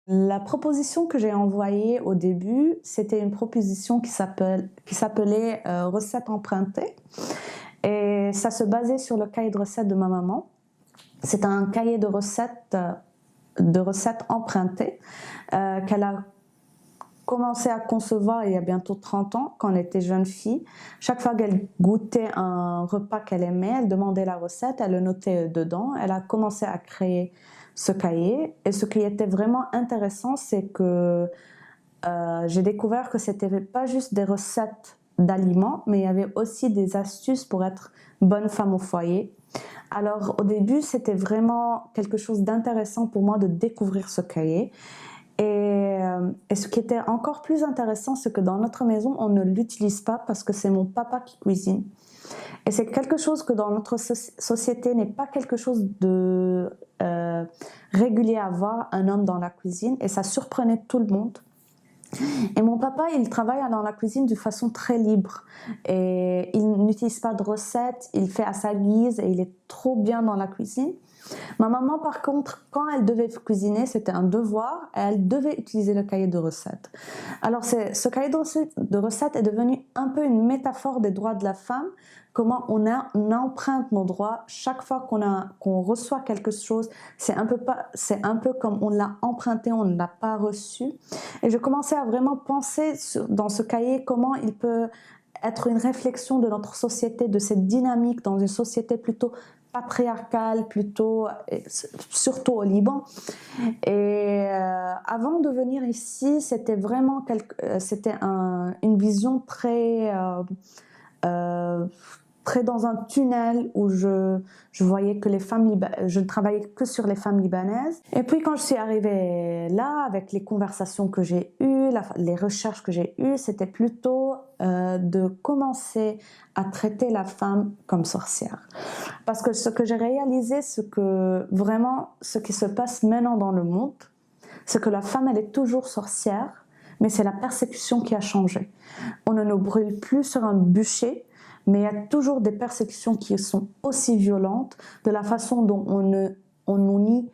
La proposition que j'ai envoyée au début, c'était une proposition qui s'appelait Recettes empruntées et ça se basait sur le cahier de recettes de ma maman. C'est un cahier de recettes empruntées qu'elle a commencé à concevoir il y a bientôt 30 ans, quand elle était jeune fille. Chaque fois qu'elle goûtait un repas qu'elle aimait, elle demandait la recette, elle le notait dedans. Elle a commencé à créer ce cahier. Et ce qui était vraiment intéressant, c'est que j'ai découvert que c'était pas juste des recettes d'aliments, mais il y avait aussi des astuces pour être bonne femme au foyer. Alors au début, c'était vraiment quelque chose d'intéressant pour moi de découvrir ce cahier. Et ce qui était encore plus intéressant, c'est que dans notre maison, on ne l'utilise pas parce que c'est mon papa qui cuisine. Et c'est quelque chose que dans notre société n'est pas quelque chose de régulier à voir, un homme dans la cuisine, et ça surprenait tout le monde. Et mon papa, il travaille dans la cuisine de façon très libre. Et il n'utilise pas de recettes, il fait à sa guise et il est trop bien dans la cuisine. Ma maman, par contre, quand elle devait cuisiner, c'était un devoir et elle devait utiliser le cahier de recettes. Alors, ce cahier de recettes est devenu un peu une métaphore des droits de la femme, comment on emprunte nos droits chaque fois qu'on reçoit quelque chose. C'est un peu comme on l'a emprunté, on ne l'a pas reçu. Et je commençais à vraiment penser dans ce cahier comment il peut être une réflexion de notre société, de cette dynamique dans une société plutôt patriarcale, surtout au Liban. Et avant de venir ici, c'était vraiment une vision euh, très dans un tunnel où je voyais que je ne travaillais que sur les femmes libanaises. Et puis quand je suis arrivée là, avec les conversations que j'ai eues, les recherches que j'ai eues, c'était plutôt de commencer à traiter la femme comme sorcière. Parce que ce que j'ai réalisé, c'est que vraiment, ce qui se passe maintenant dans le monde, c'est que la femme, elle est toujours sorcière, mais c'est la persécution qui a changé. On ne nous brûle plus sur un bûcher, mais il y a toujours des persécutions qui sont aussi violentes, de la façon dont on nous nie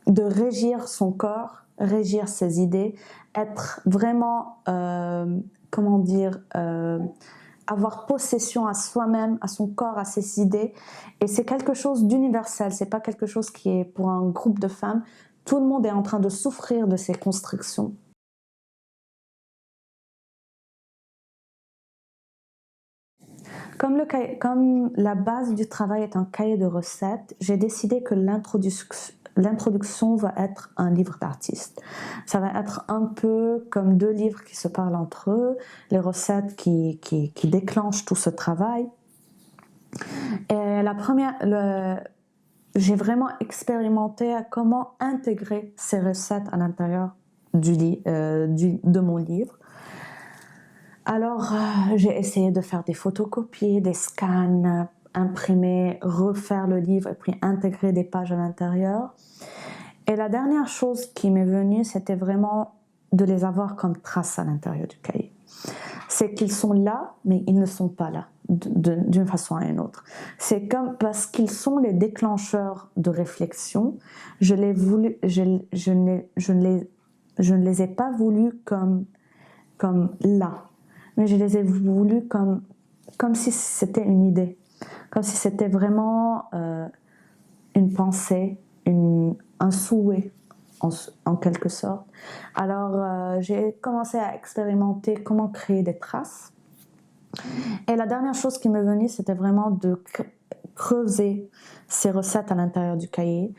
de régir son corps, régir ses idées, être vraiment, comment dire, avoir possession à soi-même, à son corps, à ses idées. Et c'est quelque chose d'universel, c'est pas quelque chose qui est pour un groupe de femmes. Tout le monde est en train de souffrir de ces constrictions. Comme la base du travail est un cahier de recettes, j'ai décidé que l'introduction va être un livre d'artiste. Ça va être un peu comme deux livres qui se parlent entre eux, les recettes qui déclenchent tout ce travail. Et j'ai vraiment expérimenté à comment intégrer ces recettes à l'intérieur de mon livre. Alors, j'ai essayé de faire des photocopies, des scans, imprimer, refaire le livre et puis intégrer des pages à l'intérieur. Et la dernière chose qui m'est venue, c'était vraiment de les avoir comme traces à l'intérieur du cahier. C'est qu'ils sont là, mais ils ne sont pas là, d'une façon à une autre. C'est comme parce qu'ils sont les déclencheurs de réflexion, je ne les ai pas voulus comme là. Mais je les ai voulus comme si c'était une idée, comme si c'était vraiment une pensée, un souhait en quelque sorte. Alors j'ai commencé à expérimenter comment créer des traces. Et la dernière chose qui m'est venue, c'était vraiment de creuser ces recettes à l'intérieur du cahier.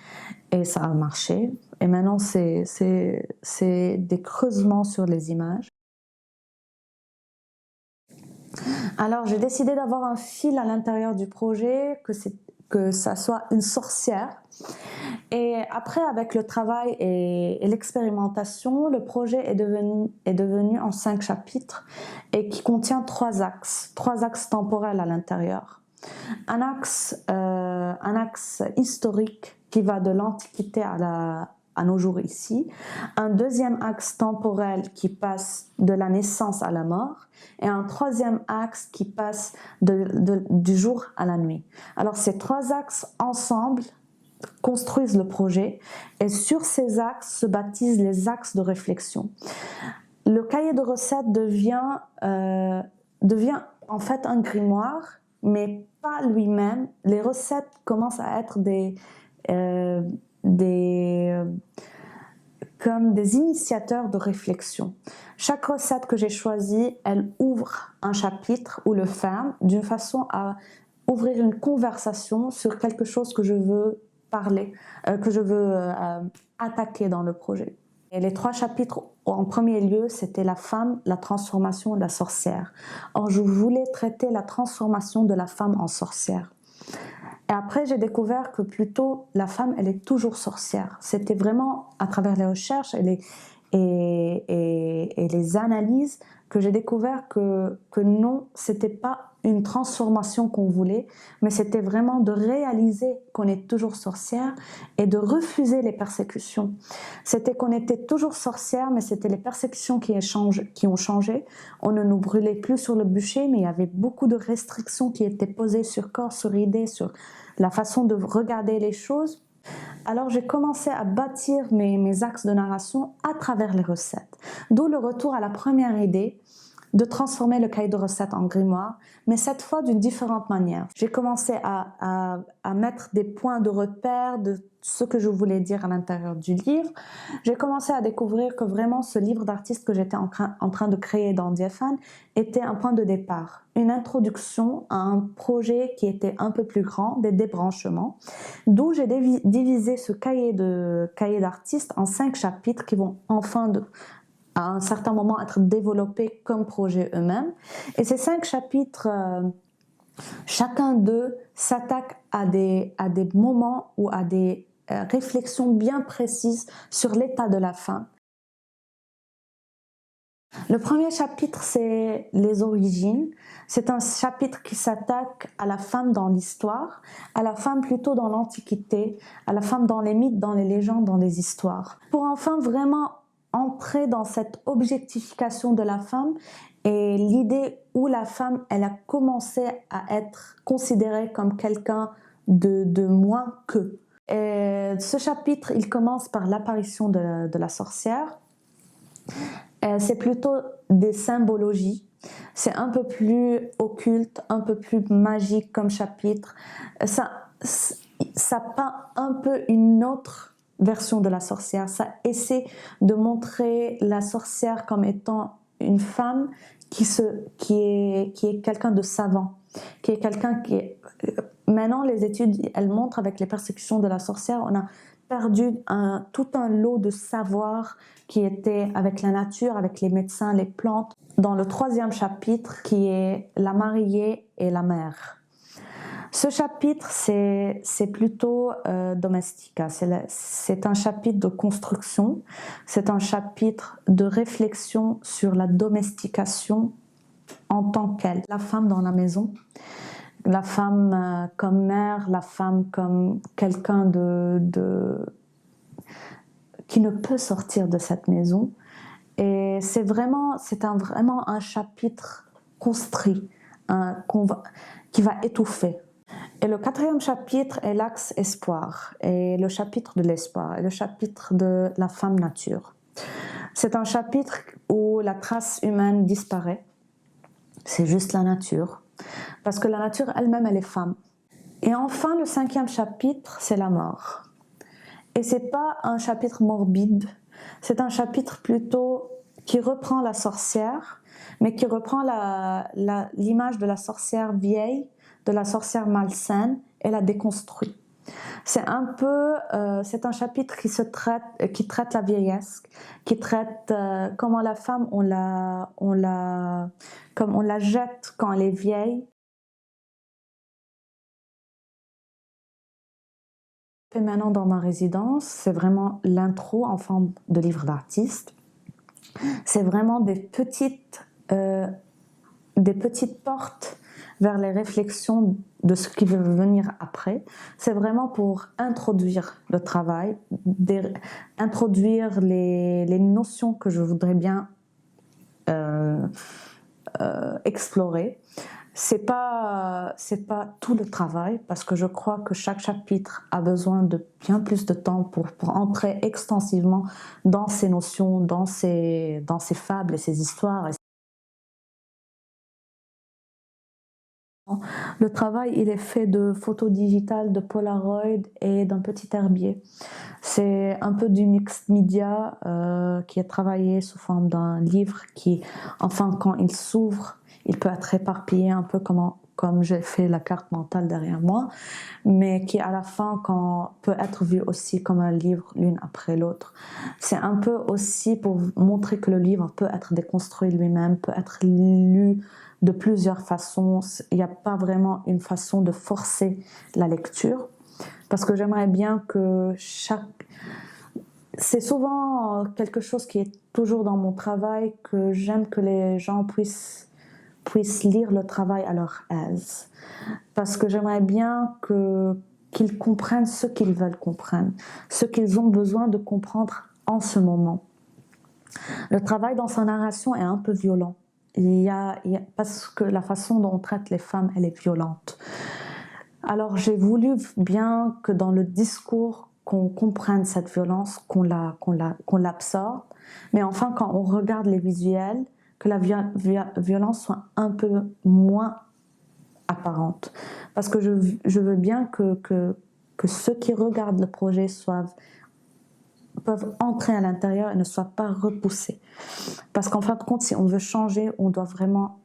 Et ça a marché. Et maintenant, c'est des creusements sur les images. Alors, j'ai décidé d'avoir un fil à l'intérieur du projet, que ça soit une sorcière. Et après, avec le travail et l'expérimentation, le projet est devenu en 5 chapitres et qui contient 3 axes temporels à l'intérieur. Un axe historique qui va de l'Antiquité à nos jours ici, un deuxième axe temporel qui passe de la naissance à la mort, et un troisième axe qui passe du jour à la nuit. Alors ces 3 axes ensemble construisent le projet et sur ces axes se baptisent les axes de réflexion. Le cahier de recettes devient en fait un grimoire, mais pas lui-même. Les recettes commencent à être comme des initiateurs de réflexion. Chaque recette que j'ai choisie, elle ouvre un chapitre ou le ferme d'une façon à ouvrir une conversation sur quelque chose que je veux parler, que je veux attaquer dans le projet. Et les 3 chapitres, en premier lieu, c'était la femme, la transformation de la sorcière. Or, je voulais traiter la transformation de la femme en sorcière. Et après, j'ai découvert que plutôt la femme, elle est toujours sorcière. C'était vraiment à travers les recherches et les analyses que j'ai découvert que non, c'était pas une transformation qu'on voulait, mais c'était vraiment de réaliser qu'on est toujours sorcière et de refuser les persécutions. C'était qu'on était toujours sorcière, mais c'était les persécutions qui ont changé. On ne nous brûlait plus sur le bûcher, mais il y avait beaucoup de restrictions qui étaient posées sur corps, sur idées, sur la façon de regarder les choses. Alors j'ai commencé à bâtir mes axes de narration à travers les recettes. D'où le retour à la première idée de transformer le cahier de recettes en grimoire, mais cette fois d'une différente manière. J'ai commencé à mettre des points de repère de ce que je voulais dire à l'intérieur du livre. J'ai commencé à découvrir que vraiment ce livre d'artiste que j'étais en train de créer dans Diaphane était un point de départ, une introduction à un projet qui était un peu plus grand, des débranchements, d'où j'ai divisé ce cahier d'artiste en 5 chapitres qui vont à un certain moment être développés comme projet eux-mêmes. Et ces 5 chapitres, chacun d'eux s'attaque à des moments ou à des réflexions bien précises sur l'état de la femme. Le premier chapitre, c'est les origines. C'est un chapitre qui s'attaque à la femme dans l'histoire, à la femme plutôt dans l'Antiquité, à la femme dans les mythes, dans les légendes, dans les histoires. Pour enfin vraiment entrer dans cette objectification de la femme et l'idée où la femme, elle a commencé à être considérée comme quelqu'un de moins qu'eux. Et ce chapitre, il commence par l'apparition de la sorcière. C'est plutôt des symbologies. C'est un peu plus occulte, un peu plus magique comme chapitre. Ça peint un peu une autre version de la sorcière. Ça essaie de montrer la sorcière comme étant une femme qui est quelqu'un de savant, qui est quelqu'un qui est... Maintenant, les études, elles montrent avec les persécutions de la sorcière, on a perdu tout un lot de savoir qui était avec la nature, avec les médecins, les plantes. Dans le 3e chapitre, qui est la mariée et la mère. Ce chapitre, c'est plutôt domestica. C'est un chapitre de construction. C'est un chapitre de réflexion sur la domestication en tant qu'elle. La femme dans la maison, la femme comme mère, la femme comme quelqu'un qui ne peut sortir de cette maison. Et c'est vraiment un chapitre construit, qui va étouffer. Et le 4e chapitre est l'axe espoir, et le chapitre de l'espoir, et le chapitre de la femme nature. C'est un chapitre où la trace humaine disparaît, c'est juste la nature, parce que la nature elle-même, elle est femme. Et enfin, le 5e chapitre, c'est la mort. Et c'est pas un chapitre morbide, c'est un chapitre plutôt qui reprend la sorcière, mais qui reprend l'image de la sorcière vieille, de la sorcière malsaine, et la déconstruit. C'est c'est un chapitre qui traite la vieillesse, qui traite comment la femme comme on la jette quand elle est vieille. Et maintenant dans ma résidence, c'est vraiment l'intro en forme de livre d'artiste. C'est vraiment des petites portes vers les réflexions de ce qui va venir après. C'est vraiment pour introduire le travail, introduire les notions que je voudrais bien explorer. c'est pas tout le travail, parce que je crois que chaque chapitre a besoin de bien plus de temps pour entrer extensivement dans ces notions, dans ces fables et ces histoires. Le travail, il est fait de photos digitales, de Polaroid et d'un petit herbier. C'est un peu du mixed media qui est travaillé sous forme d'un livre qui, enfin, quand il s'ouvre, il peut être éparpillé un peu comme j'ai fait la carte mentale derrière moi, mais qui à la fin peut être vu aussi comme un livre l'une après l'autre. C'est un peu aussi pour montrer que le livre peut être déconstruit lui-même, peut être lu de plusieurs façons. Il n'y a pas vraiment une façon de forcer la lecture, parce que j'aimerais bien que c'est souvent quelque chose qui est toujours dans mon travail, que j'aime que les gens puissent lire le travail à leur aise. Parce que j'aimerais bien qu'ils comprennent ce qu'ils veulent comprendre, ce qu'ils ont besoin de comprendre en ce moment. Le travail dans sa narration est un peu violent. Parce que la façon dont on traite les femmes, elle est violente. Alors j'ai voulu bien que dans le discours, qu'on comprenne cette violence, qu'on l'absorbe, mais enfin quand on regarde les visuels, que la violence soit un peu moins apparente. Parce que je veux bien que ceux qui regardent le projet peuvent entrer à l'intérieur et ne soient pas repoussés. Parce qu'en fin de compte, si on veut changer, on doit vraiment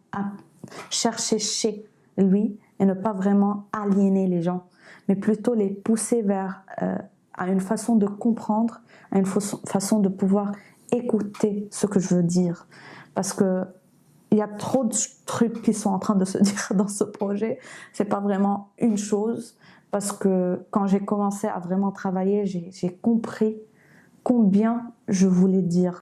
chercher chez lui et ne pas vraiment aliéner les gens, mais plutôt les pousser à une façon de comprendre, à une façon de pouvoir écouter ce que je veux dire. Parce que il y a trop de trucs qui sont en train de se dire dans ce projet. C'est pas vraiment une chose, parce que quand j'ai commencé à vraiment travailler, j'ai compris combien je voulais dire.